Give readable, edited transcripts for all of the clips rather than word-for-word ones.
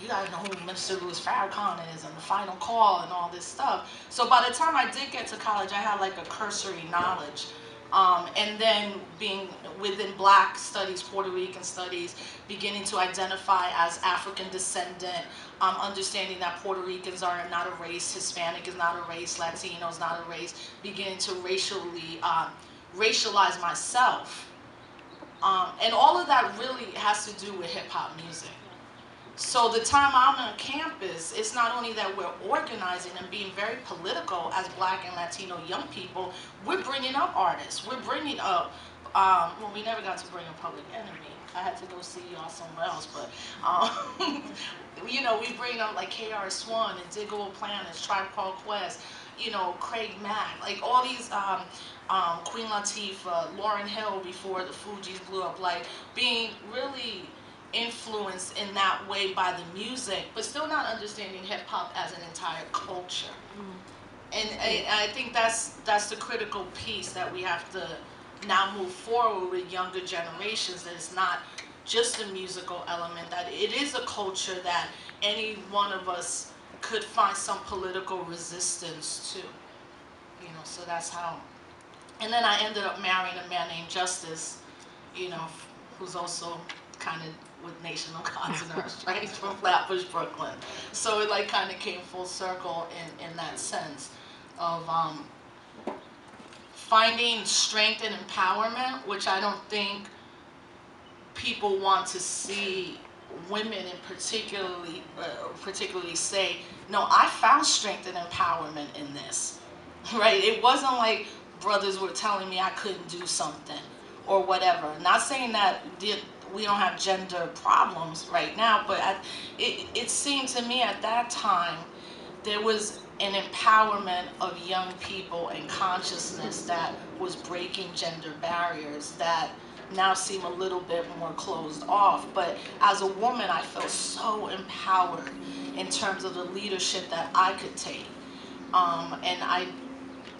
you gotta know who Mr. Louis Farrakhan is and the Final Call and all this stuff. So by the time I did get to college, I had like a cursory knowledge. And then being within Black studies, Puerto Rican studies, beginning to identify as African descendant, understanding that Puerto Ricans are not a race, Hispanic is not a race, Latino is not a race, beginning to racialize myself. And all of that really has to do with hip hop music. So the time I'm on campus, it's not only that we're organizing and being very political as Black and Latino young people, we're bringing up artists. We're bringing up, well, we never got to bring up Public Enemy. I had to go see y'all somewhere else, but, you know, we bring up like KRS-One and Digable Planets, Tribe Called Quest, you know, Craig Mack, like all these, Queen Latifah, Lauryn Hill before the Fugees blew up, like being really influenced in that way by the music, but still not understanding hip hop as an entire culture. And I think that's the critical piece that we have to now move forward with younger generations, that it's not just a musical element, that it is a culture that any one of us could find some political resistance to. You know, so that's how. And then I ended up marrying a man named Justice, you know, who's also kind of with Nation of Gods and Earth, right? He's from Flatbush, Brooklyn. So it like kind of came full circle in that sense of finding strength and empowerment, which I don't think people want to see women in particularly say, no, I found strength and empowerment in this, right? It wasn't like brothers were telling me I couldn't do something or whatever. Not saying that we don't have gender problems right now, but it seemed to me at that time there was an empowerment of young people and consciousness that was breaking gender barriers that now seem a little bit more closed off. But as a woman, I felt so empowered in terms of the leadership that I could take. And I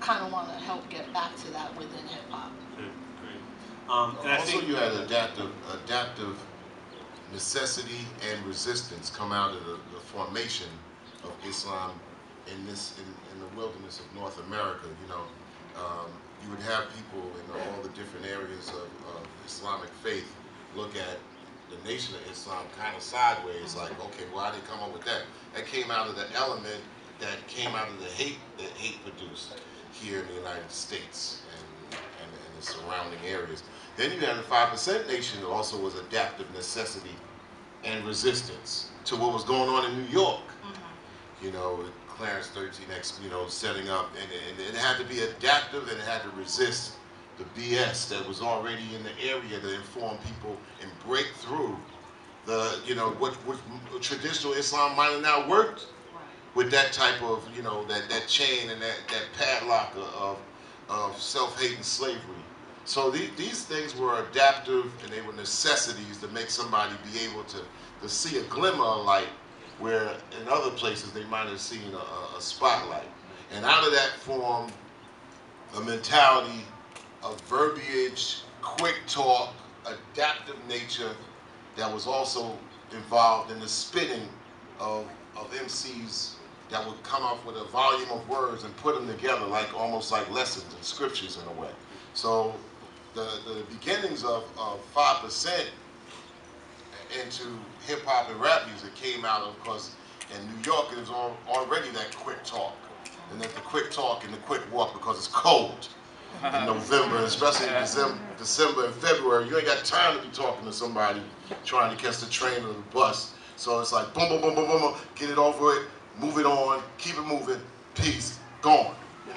kind of want to help get back to that within hip hop. And also, you had adaptive necessity and resistance come out of the formation of Islam in the wilderness of North America. You know, you would have people in all the different areas of Islamic faith look at the Nation of Islam kind of sideways, like, okay, why did they come up with that? That came out of the element that came out of the hate that hate produced here in the United States and the surrounding areas. Then you had the 5% Nation that also was adaptive necessity and resistance to what was going on in New York. You know, Clarence 13X, you know, setting up, and it had to be adaptive and it had to resist the BS that was already in the area to inform people and break through the, you know, what traditional Islam might have now worked with that type of, you know, that chain and that padlock of self-hate and slavery. So these things were adaptive and they were necessities to make somebody be able to see a glimmer of light where in other places they might have seen a spotlight. And out of that formed a mentality of verbiage, quick talk, adaptive nature that was also involved in the spitting of MCs that would come up with a volume of words and put them together like almost like lessons and scriptures in a way. So the beginnings of 5% into hip hop and rap music came out of, because in New York it was already that quick talk. And that the quick talk and the quick walk, because it's cold in November, and especially in December and February, you ain't got time to be talking to somebody trying to catch the train or the bus. So it's like boom, boom, boom, boom, boom, boom, get it over it, move it on, keep it moving, peace, gone.